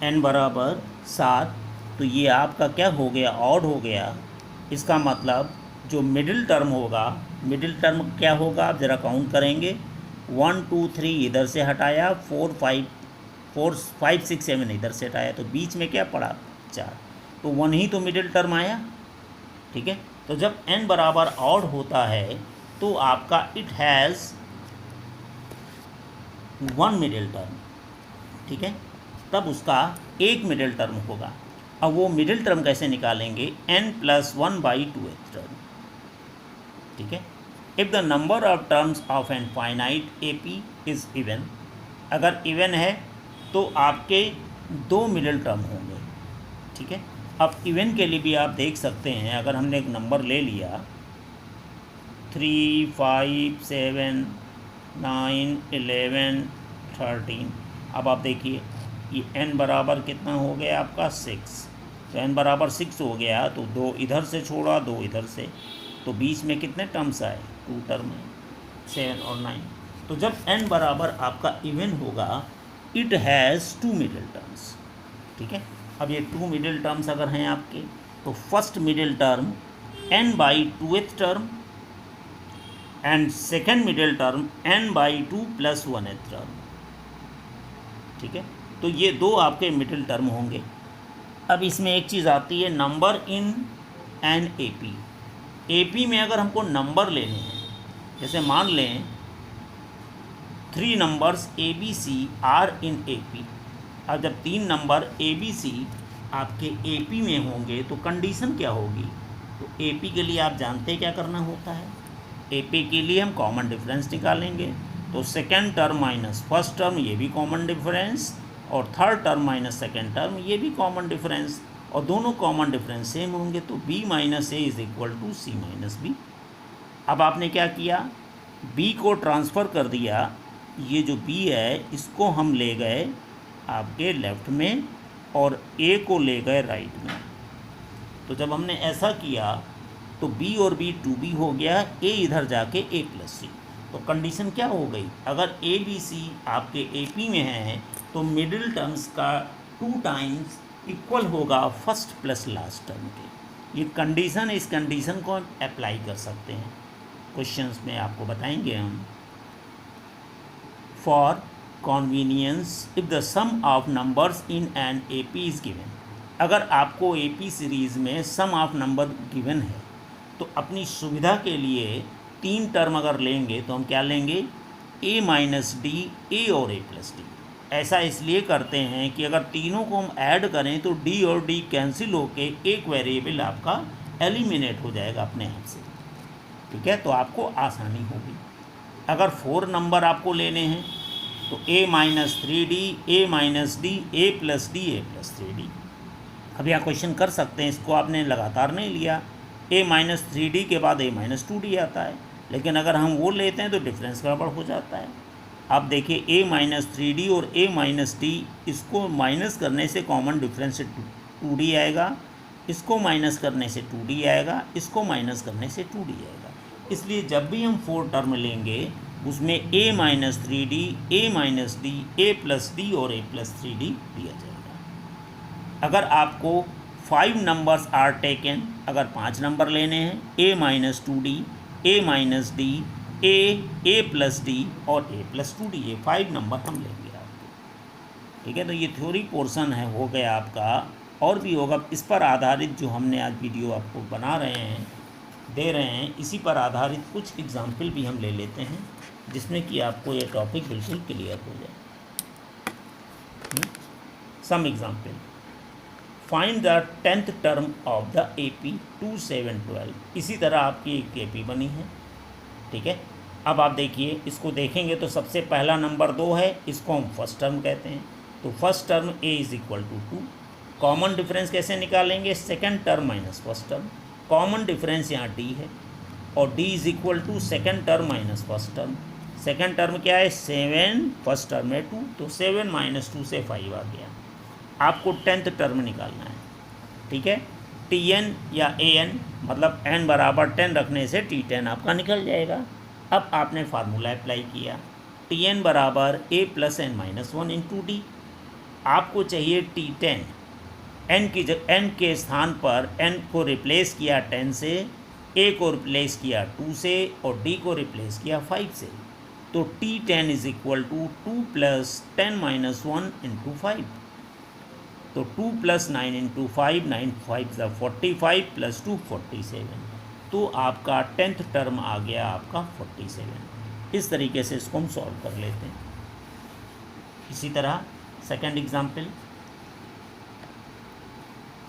n बराबर 7, तो ये आपका क्या हो गया, ऑड हो गया। इसका मतलब जो मिडिल टर्म होगा, मिडिल टर्म क्या होगा, आप ज़रा काउंट करेंगे। 1 2 3 इधर से हटाया, 4 5 6 7 इधर से हटाया, तो बीच में क्या पड़ा, 4, तो 1 ही तो मिडिल टर्म आया। ठीक है, तो जब n बराबर ऑड होता है तो आपका इट हैज़ 1 मिडिल टर्म। ठीक है, तब उसका एक मिडिल टर्म होगा। अब वो मिडिल टर्म कैसे निकालेंगे, n+1/2th टर्म। ठीक है, if the number of terms of an finite AP is even, अगर इवन है तो आपके 2 मिडिल टर्म होंगे। ठीक है, अब इवन के लिए भी आप देख सकते हैं, अगर हमने एक नंबर ले लिया 3 5 7 9 11 13, अब आप देखिए ये n बराबर कितना हो गया आपका 6, तो n बराबर 6 हो गया, तो 2 इधर से छोड़ा, 2 इधर से, तो बीच में कितने टर्म्स आए, 2 टर्म है, 7 और 9। तो जब n बराबर आपका इवन होगा, इट हैज़ 2 मिडिल टर्म्स। ठीक है, अब ये 2 मिडिल टर्म्स अगर हैं आपके, तो first middle term n/2th term and second middle term n/2 + 1th term. ठीक है, तो ये 2 आपके मिडिल टर्म होंगे। अब इसमें एक चीज़ आती है, नंबर इन एन AP में अगर हमको नंबर लेने हैं, जैसे मान लें 3 numbers ABC are in AP। अब जब 3 नंबर ABC आपके AP में होंगे तो कंडीशन क्या होगी, तो AP के लिए आप जानते हैं क्या करना होता है, AP के लिए हम कॉमन डिफरेंस निकालेंगे, तो second term minus first term ये भी कॉमन डिफरेंस, और third term minus second term ये भी कॉमन डिफरेंस, और दोनों कॉमन डिफरेंस सेम होंगे, तो B - A = C - B। अब आपने क्या किया, B को ट्रांसफ़र कर दिया, ये जो B है इसको हम ले गए आपके लेफ़्ट में और A को ले गए राइट में। तो जब हमने ऐसा किया तो B और B 2B हो गया, A इधर जाके A + C। तो कंडीशन क्या हो गई, अगर ABC आपके AP में है तो मिडिल टर्म्स का 2 टाइम्स इक्वल होगा फर्स्ट प्लस लास्ट टर्म के। ये कंडीशन, इस कंडीशन को हम अप्लाई कर सकते हैं, क्वेश्चंस में आपको बताएंगे हम। For convenience if the sum of numbers in an AP is given, अगर आपको AP सीरीज़ में सम ऑफ नंबर गिवन है तो अपनी सुविधा के लिए 3 टर्म अगर लेंगे तो हम क्या लेंगे, A - D, A और A + D। ऐसा इसलिए करते हैं कि अगर तीनों को हम ऐड करें तो D और D कैंसिल होके एक वेरिएबल आपका एलिमिनेट हो जाएगा अपने आप से। ठीक है, तो आपको आसानी होगी। अगर 4 नंबर आपको लेने हैं तो A - 3D, A - D, A + D, A + 3D। अब यहाँ क्वेश्चन कर सकते हैं, इसको आपने लगातार नहीं लिया, A - 3D के बाद A - 2D आता है, लेकिन अगर हम वो लेते हैं तो डिफरेंस गड़बड़ हो जाता है। आप देखिए A - 3D और A - D, इसको माइनस करने से कॉमन डिफरेंस से 2D आएगा, इसको माइनस करने से 2D आएगा, इसको माइनस करने से 2D आएगा। इसलिए जब भी हम 4 टर्म लेंगे उसमें A - 3D, A - D, A + D और A + 3D दिया जाएगा। अगर आपको 5 नंबर्स आर टेकन, अगर 5 नंबर लेने हैं A - 2D, A - D, A + D और A + 2D, ये 5 नंबर हम लेंगे आपको। ठीक है, तो ये थ्योरी पोर्शन है, हो गया आपका, और भी होगा इस पर आधारित जो हमने आज वीडियो आपको बना रहे हैं, दे रहे हैं, इसी पर आधारित कुछ एग्जाम्पल भी हम ले लेते हैं जिसमें कि आपको ये टॉपिक बिल्कुल क्लियर हो जाए। Some example, find the 10th term of the AP 2 7 12। इसी तरह आपकी एक AP बनी है। ठीक है, अब आप देखिए, इसको देखेंगे तो सबसे पहला नंबर 2 है, इसको हम फर्स्ट टर्म कहते हैं, तो first term A = 2। Common difference कैसे निकालेंगे, second term minus first term, common difference यहाँ D है, और D = second term minus first term. Second term क्या है 7, फर्स्ट टर्म है 2, तो 7 - 2 से 5 आ गया। आपको 10th टर्म निकालना है। ठीक है, TN या AN, मतलब n बराबर 10 रखने से T10 आपका निकल जाएगा। अब आपने फार्मूला अप्लाई किया, TN बराबर A + n - 1 × D। आपको चाहिए T10, n के स्थान पर n को रिप्लेस किया 10 से, a को रिप्लेस किया 2 से और d को रिप्लेस किया 5 से। तो T10 is equal to 2 plus 10 minus 1 into 5। तो 2 प्लस 9 इंटू 5, 9 5 ज़ा 45 प्लस 2 47। तो आपका 10th टर्म आ गया आपका 47। इस तरीके से इसको हम सॉल्व कर लेते हैं। इसी तरह second example,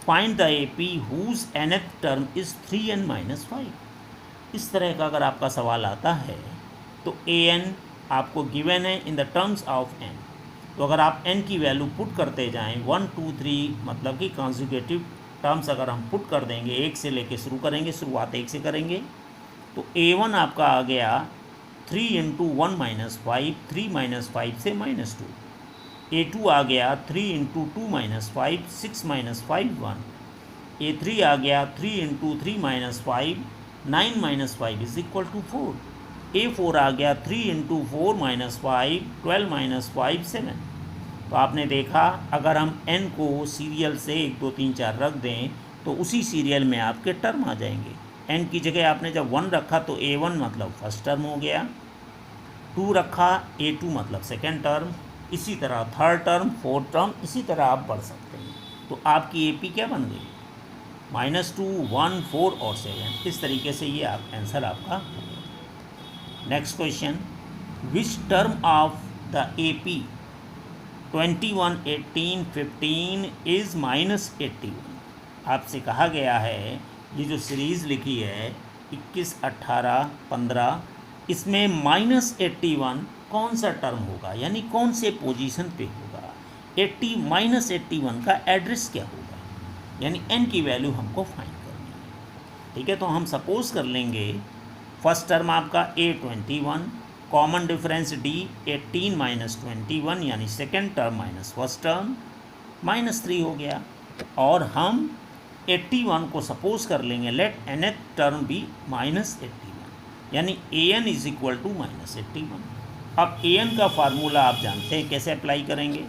find the AP whose nth term is 3n minus 5। इस तरह का अगर आपका सवाल आता है तो an आपको गिवन है in the terms of n। तो अगर आप n की वैल्यू पुट करते जाएं 1 2 3, मतलब कि कॉन्जुगेटिव टर्म्स अगर हम पुट कर देंगे, एक से लेके शुरू करेंगे, शुरुआत एक से करेंगे, तो a1 आपका आ गया 3 इंटू 1 माइनस 5, 3 माइनस 5 से माइनस 2। a2 आ गया 3 इंटू 2 माइनस 5, 6 माइनस 5 1। a3 आ गया 3 into 3 minus 5, 9 minus 5 is equal to 4। a4 आ गया 3 इंटू 4 माइनस 5, 12 माइनस 5 7। तो आपने देखा अगर हम n को सीरियल से 1 2 3 4 रख दें तो उसी सीरियल में आपके टर्म आ जाएंगे। n की जगह आपने जब 1 रखा तो a1 मतलब फर्स्ट टर्म हो गया, 2 रखा a2 मतलब सेकेंड टर्म, इसी तरह थर्ड टर्म, फोर्थ टर्म, इसी तरह आप बढ़ सकते हैं। तो आपकी AP क्या बन गई? -2, 1, 4 और 7। इस तरीके से ये आंसर आपका हो गया। Next question, which term of the AP 21, 18, 15 is -81। आपसे कहा गया है ये जो सीरीज़ लिखी है 21, 18, 15, इसमें -81 कौन सा टर्म होगा, यानी कौन से पोजीशन पे होगा। 80 -81 का एड्रेस क्या होगा, यानी n की वैल्यू हमको फाइंड करनी है। ठीक है, तो हम सपोज कर लेंगे फर्स्ट टर्म आपका A21, common difference D 18 minus 21, यानी second term minus first term, -3 हो गया। और हम 81 को सपोज कर लेंगे लेट nth टर्म भी -81, यानी an इज इक्वल टू -81। अब an का फार्मूला आप जानते हैं कैसे अप्लाई करेंगे।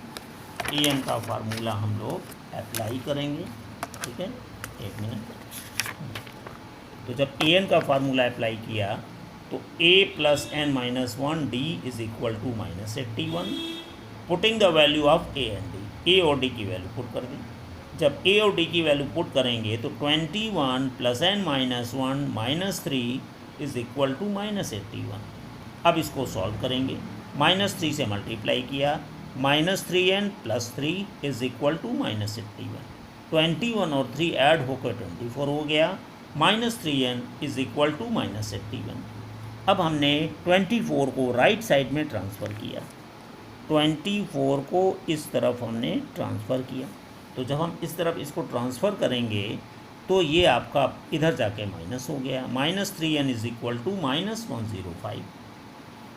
an का फार्मूला हम लोग अप्लाई करेंगे। ठीक है, एक मिनट। तो जब an का फार्मूला अप्लाई किया तो a plus n minus 1 d is equal to -81। Putting the value of a and d, a और d की वैल्यू पुट कर दी। जब a और d की वैल्यू पुट करेंगे तो 21 plus n minus 1 -3 is equal to -81। अब इसको सॉल्व करेंगे, -3 से मल्टीप्लाई किया, -3n plus 3 is equal to -81। 21 और 3 ऐड होकर 24 हो गया, -3n इज इक्वल टू -81। अब हमने 24 को राइट साइड में ट्रांसफ़र किया, 24 को इस तरफ हमने ट्रांसफ़र किया। तो जब हम इस तरफ इसको ट्रांसफ़र करेंगे तो ये आपका इधर जाके माइनस हो गया, -3n इज इक्वल टू -105।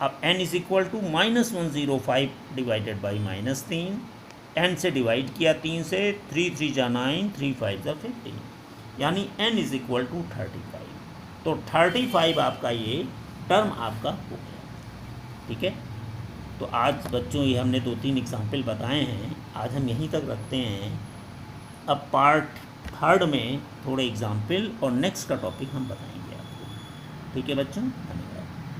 अब n is equal to -105 divided by -3, n से डिवाइड किया 3 से, 3 3 जा 9, 3 5 जा 15, यानी n इज इक्वल टू 35। तो 35 आपका ये टर्म आपका हो गया। ठीक है, तो आज बच्चों ये हमने 2-3 एग्जाम्पल बताए हैं, आज हम यहीं तक रखते हैं। अब पार्ट थर्ड में थोड़े एग्जाम्पल और नेक्स्ट का टॉपिक हम बताएंगे आपको। ठीक है बच्चों, धन्यवाद।